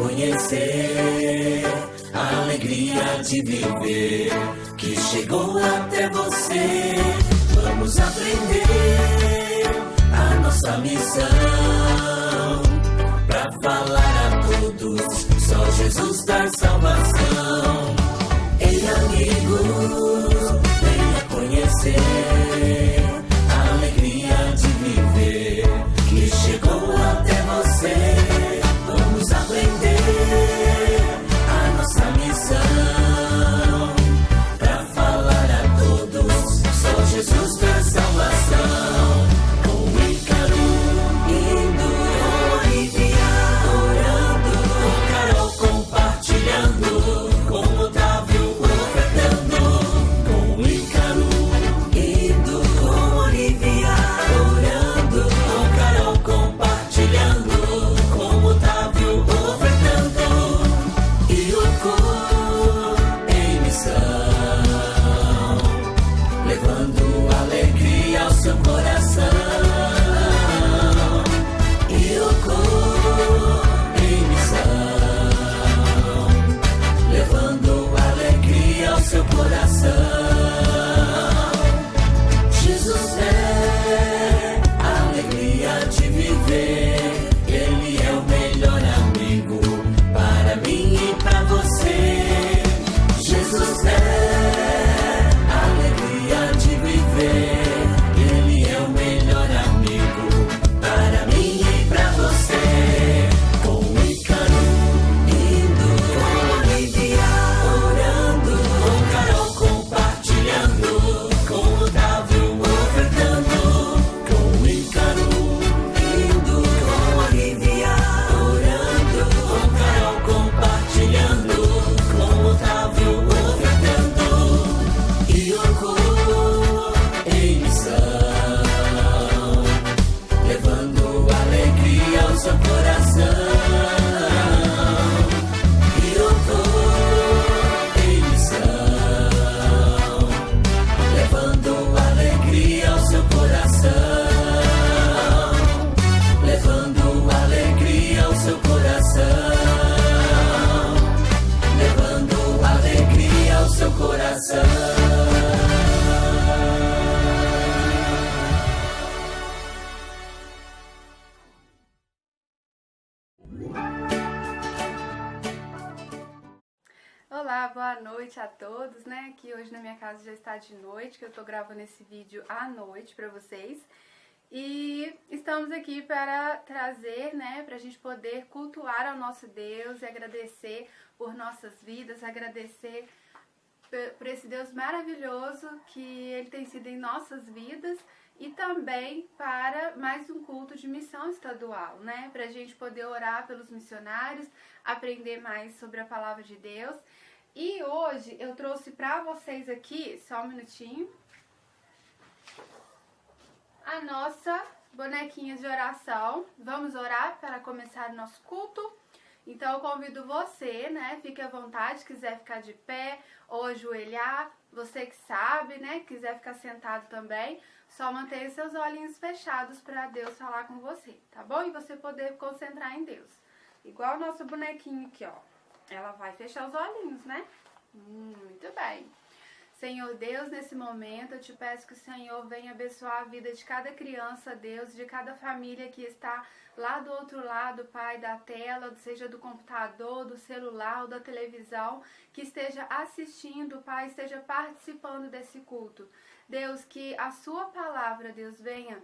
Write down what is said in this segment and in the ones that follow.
conhecer a alegria de viver que chegou até você. Vamos aprender a nossa missão pra falar a todos, só Jesus dá salvação. Ei, amigo, venha conhecer a alegria de viver que chegou até você. Vamos aprender a nossa missão pra falar a todos, só Jesus dá salvação. Com Ícaro, indo, Olivia, orando, com Carol compartilhando, com Otávio ofertando. Com Ícaro, indo, com Olivia, orando, com Carol compartilhando, com Otávio ofertando. E o cor em missão, levando alegria ao seu coração. E o cor em missão, levando alegria ao seu coração. Jesus é a alegria de viver, Ele é o melhor amigo para mim e para você. Jesus é a alegria de viver, Ele é o melhor amigo para mim e para você. Com Ícaro, indo, com Olivia, orando, com Carol compartilhando, com Otávio ofertando. Com Ícaro, indo, com Olivia, orando, com Carol compartilhando, com Otávio ofertando. E o cor em missão, levando alegria ao seu coração. E o cor em missão, levando alegria ao seu coração. Levando alegria ao seu coração. Levando alegria ao seu coração. Olá, boa noite a todos, né? Que hoje na minha casa já está de noite, que eu tô gravando esse vídeo à noite pra vocês. E estamos aqui para trazer, né, pra gente poder cultuar ao nosso Deus e agradecer por nossas vidas, agradecer por esse Deus maravilhoso que Ele tem sido em nossas vidas, e também para mais um culto de missão estadual, né? Pra gente poder orar pelos missionários, aprender mais sobre a palavra de Deus. E hoje eu trouxe pra vocês aqui, só um minutinho, a nossa bonequinha de oração. Vamos orar para começar o nosso culto? Então eu convido você, né, fique à vontade, quiser ficar de pé ou ajoelhar, você que sabe, né, quiser ficar sentado também, só mantenha seus olhinhos fechados para Deus falar com você, tá bom? E você poder concentrar em Deus. Igual a nossa bonequinha aqui, ó. Ela vai fechar os olhinhos, né? Muito bem. Senhor Deus, nesse momento eu te peço que o Senhor venha abençoar a vida de cada criança, Deus, de cada família que está lá do outro lado, Pai, da tela, seja do computador, do celular ou da televisão, que esteja assistindo, Pai, esteja participando desse culto. Deus, que a sua palavra, Deus, venha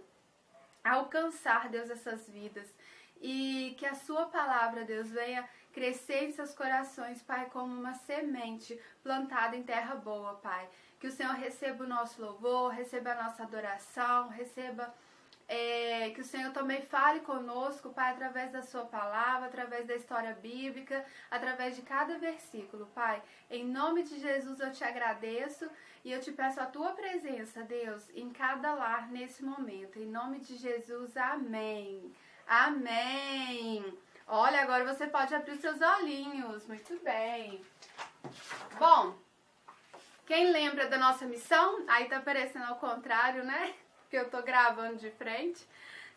alcançar, Deus, essas vidas. E que a sua palavra, Deus, venha crescer em seus corações, Pai, como uma semente plantada em terra boa, Pai. Que o Senhor receba o nosso louvor, receba a nossa adoração, receba... que o Senhor também fale conosco, Pai, através da sua palavra, através da história bíblica, através de cada versículo, Pai. Em nome de Jesus eu te agradeço e eu te peço a tua presença, Deus, em cada lar nesse momento. Em nome de Jesus, amém. Amém. Olha, agora você pode abrir os seus olhinhos. Muito bem. Bom, quem lembra da nossa missão? Aí tá aparecendo ao contrário, né? Que eu tô gravando de frente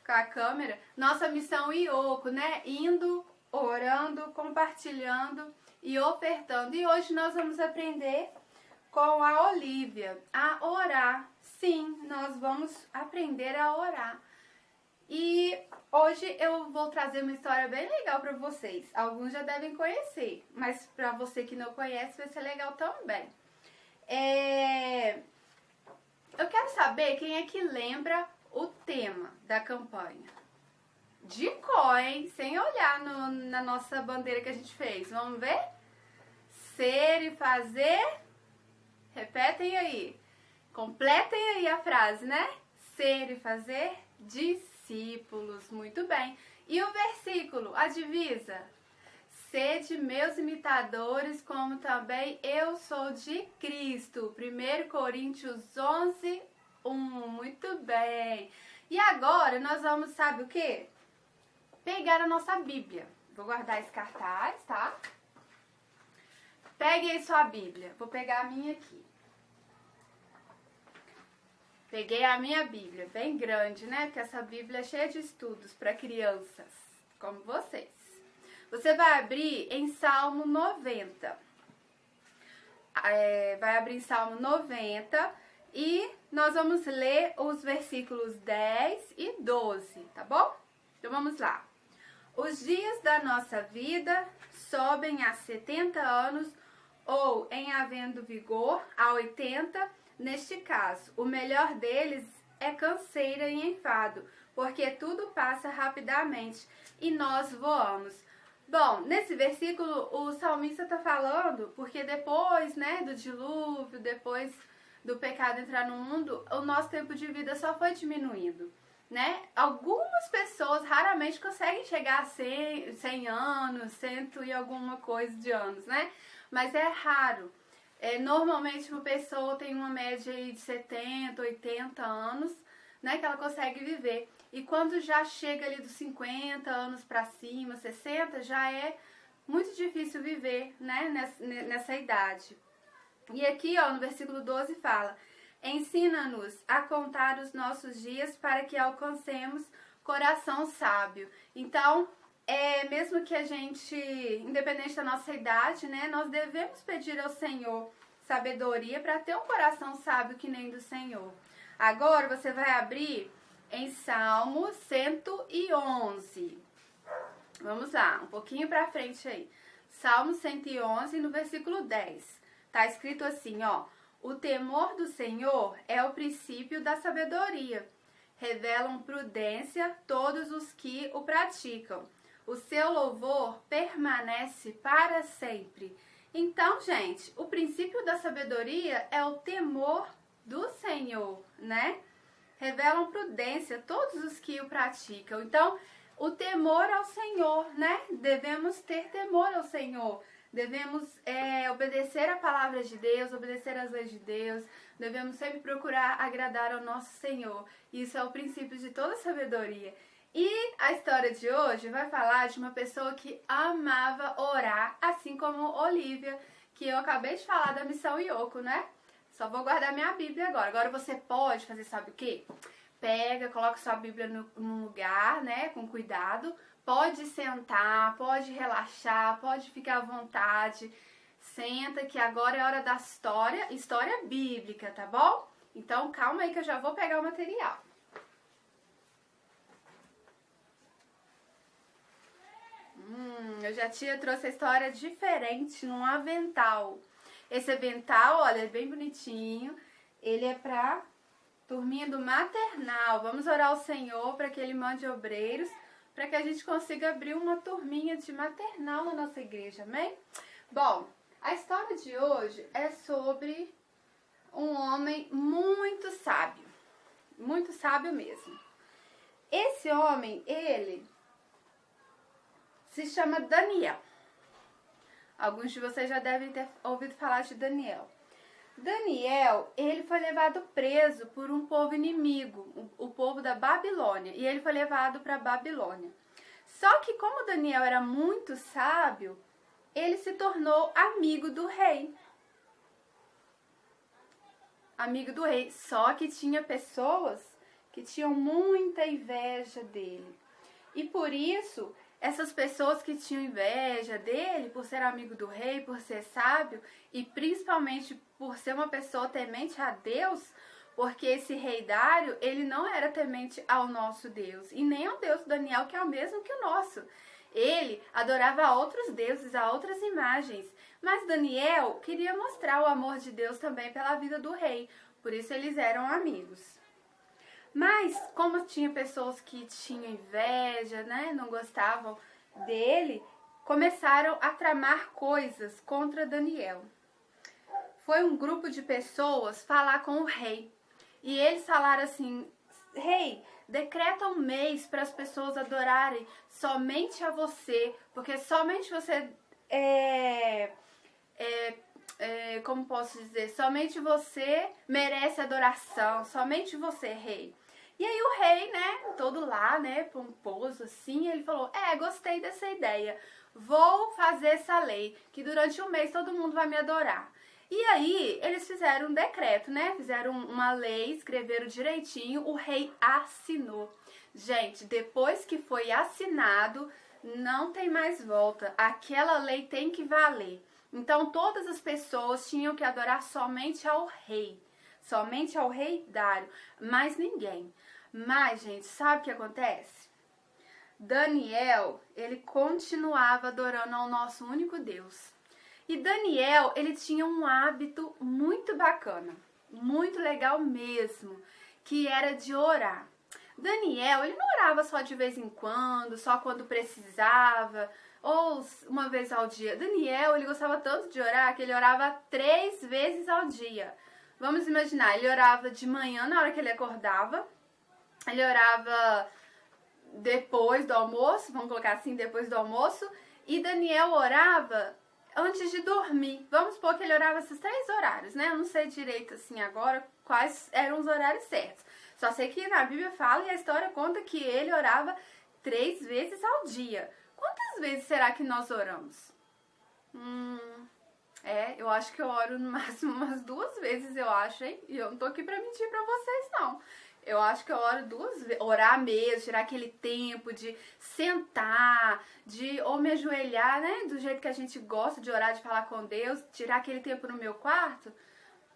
com a câmera. Nossa missão Ioco, né? Indo, orando, compartilhando e ofertando. E hoje nós vamos aprender com a Olivia a orar. Sim, nós vamos aprender a orar. E hoje eu vou trazer uma história bem legal para vocês. Alguns já devem conhecer, mas para você que não conhece vai ser legal também. Eu quero saber quem é que lembra o tema da campanha. De cor, hein? Sem olhar na nossa bandeira que a gente fez. Vamos ver? Ser e fazer. Repetem aí. Completem aí a frase, né? Ser e fazer discípulos. Muito bem. E o versículo, a divisa? Sede meus imitadores, como também eu sou de Cristo. 1 Coríntios 11, 1. Muito bem. E agora nós vamos, sabe o quê? Pegar a nossa Bíblia. Vou guardar esse cartaz, tá? Pegue aí sua Bíblia. Vou pegar a minha aqui. Peguei a minha Bíblia, bem grande, né? Porque essa Bíblia é cheia de estudos para crianças, como vocês. Você vai abrir em Salmo 90. Vai abrir em Salmo 90 e nós vamos ler os versículos 10 e 12, tá bom? Então vamos lá. Os dias da nossa vida sobem a 70 anos ou, em havendo vigor, a 80. Neste caso, o melhor deles é canseira e enfado, porque tudo passa rapidamente e nós voamos. Bom, nesse versículo o salmista está falando porque depois, né, do dilúvio, depois do pecado entrar no mundo, o nosso tempo de vida só foi diminuindo, né? Algumas pessoas raramente conseguem chegar a 100 anos, 100 e alguma coisa de anos, né? Mas é raro. Normalmente uma pessoa tem uma média aí de 70, 80 anos, né, que ela consegue viver. E quando já chega ali dos 50 anos para cima, 60, já é muito difícil viver, né, nessa idade. E aqui, ó, no versículo 12 fala: ensina-nos a contar os nossos dias para que alcancemos coração sábio. Então, mesmo que a gente, independente da nossa idade, né, nós devemos pedir ao Senhor sabedoria para ter um coração sábio que nem do Senhor. Agora você vai abrir em Salmo 111. Vamos lá, um pouquinho para frente aí. Salmo 111, no versículo 10. Tá escrito assim, ó: o temor do Senhor é o princípio da sabedoria. Revelam prudência todos os que o praticam. O seu louvor permanece para sempre. Então, gente, o princípio da sabedoria é o temor do Senhor, né? Revelam prudência todos os que o praticam. Então, o temor ao Senhor, né? Devemos ter temor ao Senhor. Devemos obedecer a palavra de Deus, obedecer às leis de Deus. Devemos sempre procurar agradar ao nosso Senhor. Isso é o princípio de toda sabedoria. E a história de hoje vai falar de uma pessoa que amava orar, assim como Olivia, que eu acabei de falar da missão Yoko, né? Só vou guardar minha Bíblia agora. Agora você pode fazer, sabe o quê? Pega, coloca sua Bíblia no lugar, né? Com cuidado. Pode sentar, pode relaxar, pode ficar à vontade. Senta que agora é hora da história bíblica, tá bom? Então calma aí que eu já vou pegar o material. Eu já trouxe a história diferente num avental. Esse avental, olha, é bem bonitinho. Ele é pra turminha do maternal. Vamos orar ao Senhor para que Ele mande obreiros, para que a gente consiga abrir uma turminha de maternal na nossa igreja, amém? Bom, a história de hoje é sobre um homem muito sábio mesmo. Esse homem, ele se chama Daniel. Alguns de vocês já devem ter ouvido falar de Daniel. Daniel, ele foi levado preso por um povo inimigo, o povo da Babilônia, e ele foi levado para a Babilônia. Só que como Daniel era muito sábio, ele se tornou amigo do rei. Amigo do rei, só que tinha pessoas que tinham muita inveja dele. E por isso, essas pessoas que tinham inveja dele por ser amigo do rei, por ser sábio e principalmente por ser uma pessoa temente a Deus, porque esse rei Dário, ele não era temente ao nosso Deus e nem ao Deus do Daniel, que é o mesmo que o nosso. Ele adorava a outros deuses, a outras imagens, mas Daniel queria mostrar o amor de Deus também pela vida do rei, por isso eles eram amigos. Mas, como tinha pessoas que tinham inveja, né, não gostavam dele, começaram a tramar coisas contra Daniel. Foi um grupo de pessoas falar com o rei. E eles falaram assim: rei, decreta um mês para as pessoas adorarem somente a você, porque somente você como posso dizer, somente você merece adoração, somente você, rei. E aí o rei, né, todo lá, né, pomposo assim, ele falou: gostei dessa ideia, vou fazer essa lei, que durante um mês todo mundo vai me adorar. E aí eles fizeram um decreto, né, fizeram uma lei, escreveram direitinho, o rei assinou. Gente, depois que foi assinado, não tem mais volta, aquela lei tem que valer. Então todas as pessoas tinham que adorar somente ao rei Dário, mais ninguém. Mas, gente, sabe o que acontece? Daniel, ele continuava adorando ao nosso único Deus. E Daniel, ele tinha um hábito muito bacana, muito legal mesmo, que era de orar. Daniel, ele não orava só de vez em quando, só quando precisava, ou uma vez ao dia. Daniel, ele gostava tanto de orar que ele orava 3 vezes ao dia. Vamos imaginar, ele orava de manhã na hora que ele acordava, ele orava depois do almoço, vamos colocar assim, depois do almoço, e Daniel orava antes de dormir. Vamos supor que ele orava esses 3 horários, né? Eu não sei direito assim agora quais eram os horários certos. Só sei que na Bíblia fala e a história conta que ele orava 3 vezes ao dia. Quantas vezes será que nós oramos? Eu acho que eu oro no máximo umas 2 vezes, eu acho, hein? E eu não tô aqui pra mentir pra vocês, não. Eu acho que eu oro 2 vezes, orar mesmo, tirar aquele tempo de sentar, ou me ajoelhar, né? Do jeito que a gente gosta de orar, de falar com Deus, tirar aquele tempo no meu quarto.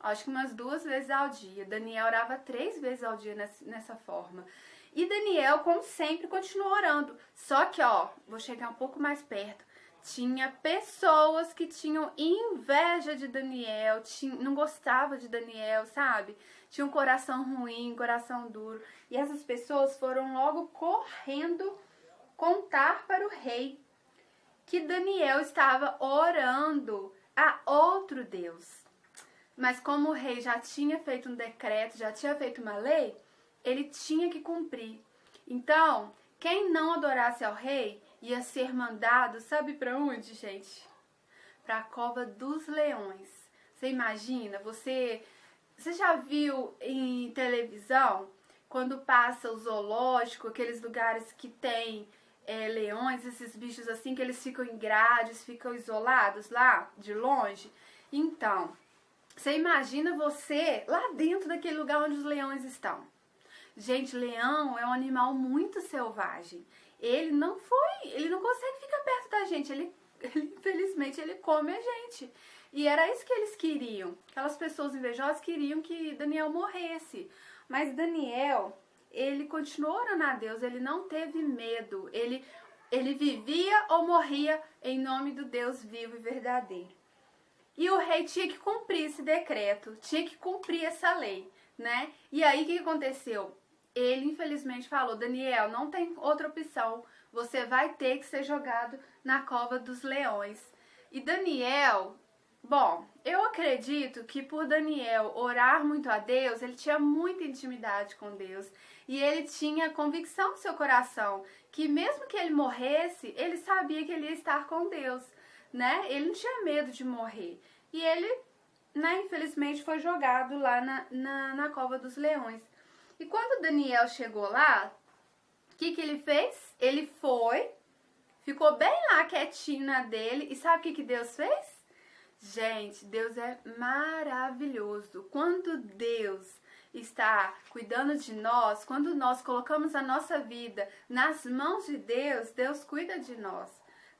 Acho que umas 2 vezes ao dia. Daniel orava 3 vezes ao dia nessa forma. E Daniel, como sempre, continuou orando. Só que, vou chegar um pouco mais perto. Tinha pessoas que tinham inveja de Daniel, não gostavam de Daniel, sabe? Tinha um coração ruim, coração duro. E essas pessoas foram logo correndo contar para o rei que Daniel estava orando a outro Deus. Mas como o rei já tinha feito um decreto, já tinha feito uma lei, ele tinha que cumprir. Então, quem não adorasse ao rei ia ser mandado, sabe para onde, gente? Para a cova dos leões. Você imagina? Você já viu em televisão, quando passa o zoológico, aqueles lugares que tem leões, esses bichos assim, que eles ficam em grades, ficam isolados lá, de longe? Então, você imagina você lá dentro daquele lugar onde os leões estão. Gente, leão é um animal muito selvagem. Ele não consegue ficar perto da gente. Ele infelizmente, ele come a gente. E era isso que eles queriam. Aquelas pessoas invejosas queriam que Daniel morresse. Mas Daniel, ele continuou orando a Deus. Ele não teve medo. Ele vivia ou morria em nome do Deus vivo e verdadeiro. E o rei tinha que cumprir esse decreto. Tinha que cumprir essa lei, né? E aí, o que aconteceu? Ele, infelizmente, falou: Daniel, não tem outra opção. Você vai ter que ser jogado na cova dos leões. E Daniel, bom, eu acredito que por Daniel orar muito a Deus, ele tinha muita intimidade com Deus. E ele tinha convicção no seu coração que mesmo que ele morresse, ele sabia que ele ia estar com Deus, né? Ele não tinha medo de morrer. E ele, né, infelizmente, foi jogado lá na cova dos leões. E quando Daniel chegou lá, o que ele fez? Ele foi, ficou bem lá quietinho na dele. E sabe o que Deus fez? Gente, Deus é maravilhoso. Quando Deus está cuidando de nós, quando nós colocamos a nossa vida nas mãos de Deus, Deus cuida de nós,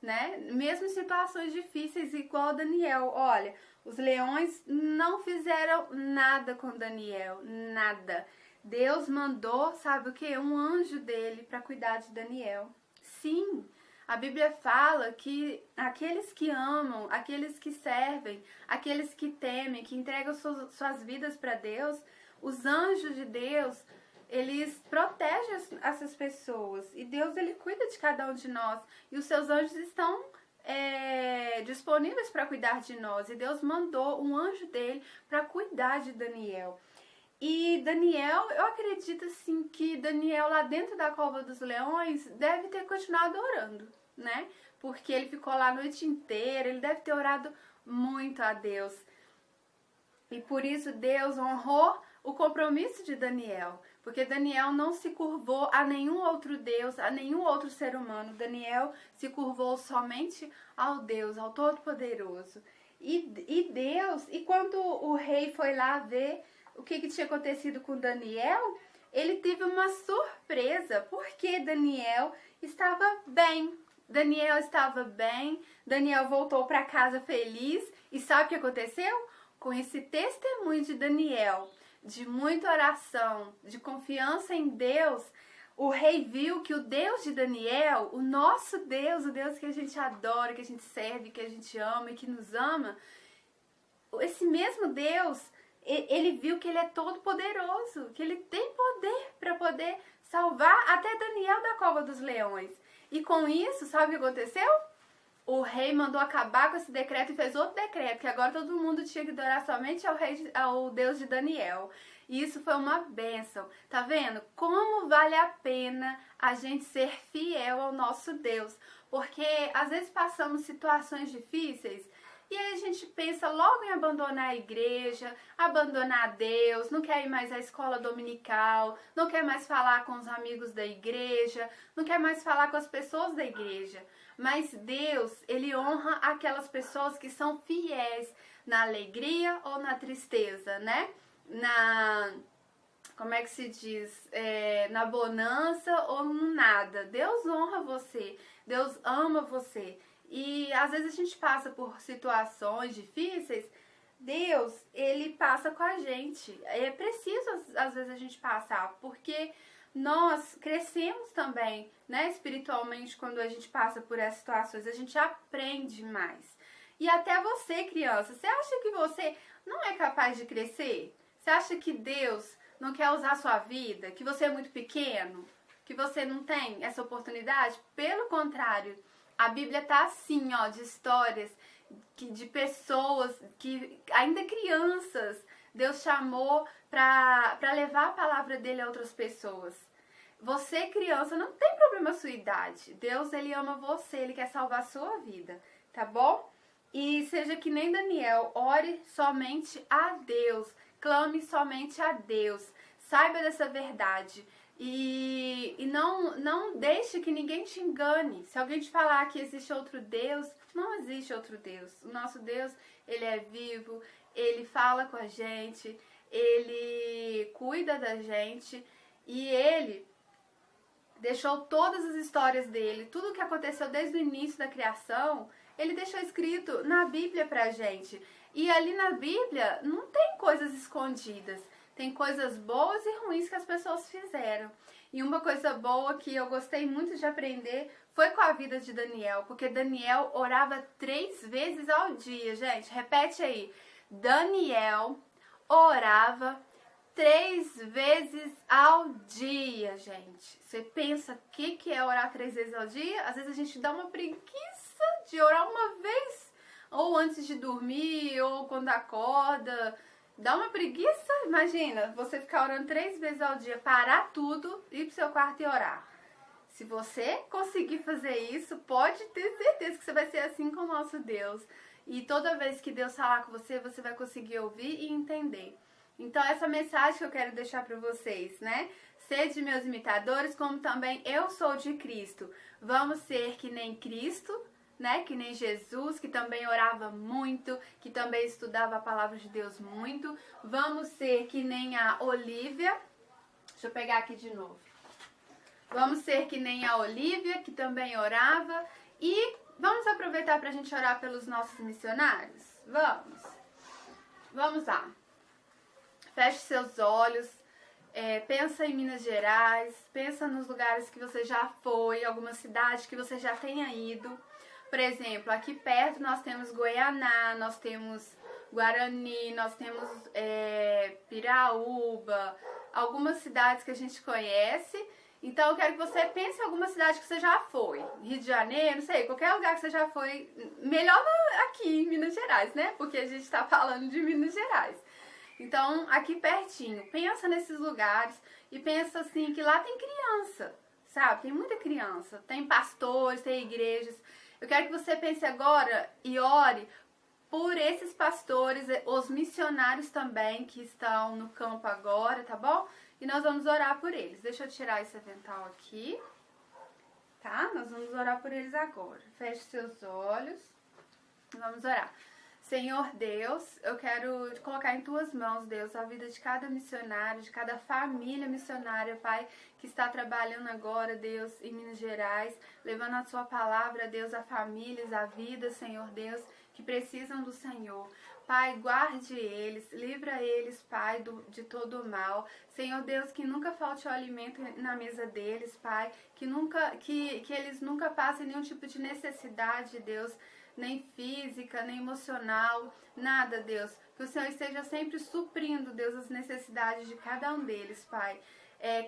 né? Mesmo em situações difíceis, igual Daniel. Olha, os leões não fizeram nada com Daniel, nada. Deus mandou, sabe o que? Um anjo dele para cuidar de Daniel. Sim, a Bíblia fala que aqueles que amam, aqueles que servem, aqueles que temem, que entregam suas vidas para Deus, os anjos de Deus, eles protegem essas pessoas. E Deus, ele cuida de cada um de nós. E os seus anjos estão disponíveis para cuidar de nós. E Deus mandou um anjo dele para cuidar de Daniel. E Daniel, eu acredito assim que Daniel lá dentro da cova dos leões deve ter continuado orando, né? Porque ele ficou lá a noite inteira, ele deve ter orado muito a Deus. E por isso Deus honrou o compromisso de Daniel, porque Daniel não se curvou a nenhum outro Deus, a nenhum outro ser humano. Daniel se curvou somente ao Deus, ao Todo-Poderoso. E quando o rei foi lá ver o que tinha acontecido com Daniel, ele teve uma surpresa, porque Daniel estava bem. Daniel estava bem, Daniel voltou para casa feliz. E sabe o que aconteceu? Com esse testemunho de Daniel, de muita oração, de confiança em Deus, o rei viu que o Deus de Daniel, o nosso Deus, o Deus que a gente adora, que a gente serve, que a gente ama e que nos ama, esse mesmo Deus, ele viu que ele é todo poderoso, que ele tem poder para poder salvar até Daniel da cova dos leões. E com isso, sabe o que aconteceu? O rei mandou acabar com esse decreto e fez outro decreto, que agora todo mundo tinha que adorar somente ao Deus de Daniel. E isso foi uma bênção. Tá vendo? Como vale a pena a gente ser fiel ao nosso Deus. Porque às vezes passamos situações difíceis e aí a gente pensa logo em abandonar a igreja, abandonar Deus, não quer ir mais à escola dominical, não quer mais falar com os amigos da igreja, não quer mais falar com as pessoas da igreja. Mas Deus, ele honra aquelas pessoas que são fiéis na alegria ou na tristeza, né? Como é que se diz? Na bonança ou no nada. Deus honra você, Deus ama você. E às vezes a gente passa por situações difíceis, Deus, ele passa com a gente. É preciso às vezes a gente passar, porque nós crescemos também, né, espiritualmente, quando a gente passa por essas situações, a gente aprende mais. E até você, criança, você acha que você não é capaz de crescer? Você acha que Deus não quer usar a sua vida? Que você é muito pequeno? Que você não tem essa oportunidade? Pelo contrário, a Bíblia tá assim, ó, de histórias de pessoas que, ainda crianças, Deus chamou para levar a palavra dele a outras pessoas. Você, criança, não tem problema a sua idade. Deus, ele ama você, ele quer salvar a sua vida, tá bom? E seja que nem Daniel, ore somente a Deus, clame somente a Deus, saiba dessa verdade. E não deixe que ninguém te engane. Se alguém te falar que existe outro Deus, não existe outro Deus. O nosso Deus, ele é vivo, ele fala com a gente, ele cuida da gente e ele deixou todas as histórias dele, tudo o que aconteceu desde o início da criação, ele deixou escrito na Bíblia pra gente. E ali na Bíblia não tem coisas escondidas. Tem coisas boas e ruins que as pessoas fizeram. E uma coisa boa que eu gostei muito de aprender foi com a vida de Daniel. Porque Daniel orava 3 vezes ao dia, gente. Repete aí. Daniel orava 3 vezes ao dia, gente. Você pensa o que é orar 3 vezes ao dia? Às vezes a gente dá uma preguiça de orar uma vez. Ou antes de dormir, ou quando acorda. Dá uma preguiça, imagina, você ficar orando 3 vezes ao dia, parar tudo, ir pro seu quarto e orar. Se você conseguir fazer isso, pode ter certeza que você vai ser assim com o nosso Deus. E toda vez que Deus falar com você, você vai conseguir ouvir e entender. Então essa mensagem que eu quero deixar para vocês, né? Sede meus imitadores, como também eu sou de Cristo. Vamos ser que nem Cristo, né? Que nem Jesus, que também orava muito, que também estudava a palavra de Deus muito. Vamos ser que nem a Olívia. Deixa eu pegar aqui de novo. Vamos ser que nem a Olívia, que também orava. E vamos aproveitar para a gente orar pelos nossos missionários? Vamos. Vamos lá. Feche seus olhos. Pensa em Minas Gerais. Pensa nos lugares que você já foi, alguma cidade que você já tenha ido. Por exemplo, aqui perto nós temos Goianá, nós temos Guarani, nós temos Piraúba, algumas cidades que a gente conhece. Então eu quero que você pense em alguma cidade que você já foi. Rio de Janeiro, não sei, qualquer lugar que você já foi. Melhor aqui em Minas Gerais, né? Porque a gente está falando de Minas Gerais. Então, aqui pertinho, pensa nesses lugares e pensa assim que lá tem criança, sabe? Tem muita criança, tem pastores, tem igrejas. Eu quero que você pense agora e ore por esses pastores, os missionários também que estão no campo agora, tá bom? E nós vamos orar por eles. Deixa eu tirar esse avental aqui, tá? Nós vamos orar por eles agora. Feche seus olhos e vamos orar. Senhor Deus, eu quero colocar em Tuas mãos, Deus, a vida de cada missionário, de cada família missionária, Pai, que está trabalhando agora, Deus, em Minas Gerais, levando a Sua palavra, Deus, a famílias, a vida, Senhor Deus, que precisam do Senhor. Pai, guarde eles, livra eles, Pai, de todo o mal. Senhor Deus, que nunca falte o alimento na mesa deles, Pai, que eles nunca passem nenhum tipo de necessidade, Deus, nem física, nem emocional, nada, Deus. Que o Senhor esteja sempre suprindo, Deus, as necessidades de cada um deles, Pai.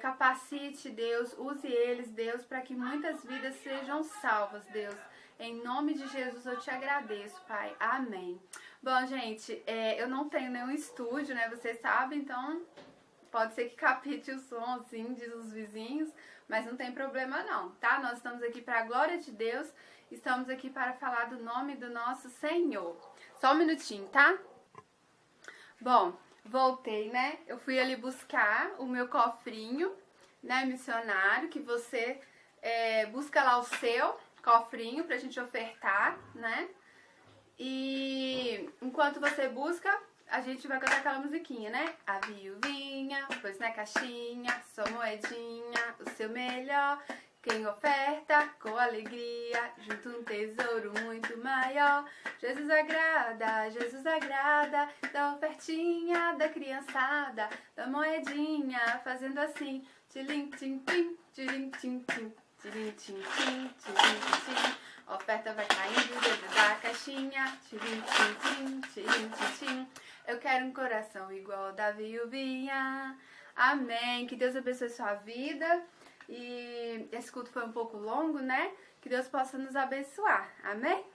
Capacite, Deus, use eles, Deus, para que muitas vidas sejam salvas, Deus. Em nome de Jesus eu te agradeço, Pai. Amém. Bom, gente, eu não tenho nenhum estúdio, né? Vocês sabem, então pode ser que capite o som, assim, diz os vizinhos, mas não tem problema não, tá? Nós estamos aqui para a glória de Deus, estamos aqui para falar do nome do nosso Senhor. Só um minutinho, tá? Bom, voltei, né? Eu fui ali buscar o meu cofrinho, né, missionário, que você busca lá o seu cofrinho pra gente ofertar, né? E enquanto você busca, a gente vai cantar aquela musiquinha, né? A viuvinha, pôs na caixinha, sua moedinha, o seu melhor. Quem oferta com alegria, junto um tesouro muito maior. Jesus agrada, da ofertinha da criançada, da moedinha, fazendo assim, tilim, tim, tim, tilim, tim, tim, tilim, tim, tim, tilim, tim, tim. Oferta vai caindo dentro da caixinha, tilim, tim, tim, tilim, tim, tim. Eu quero um coração igual da viuvinha. Amém. Que Deus abençoe sua vida. E esse culto foi um pouco longo, né? Que Deus possa nos abençoar. Amém?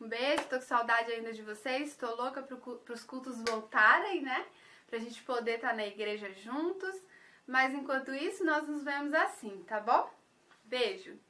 Um beijo, tô com saudade ainda de vocês. Tô louca pros cultos voltarem, né? Pra gente poder estar na igreja juntos. Mas enquanto isso, nós nos vemos assim, tá bom? Beijo!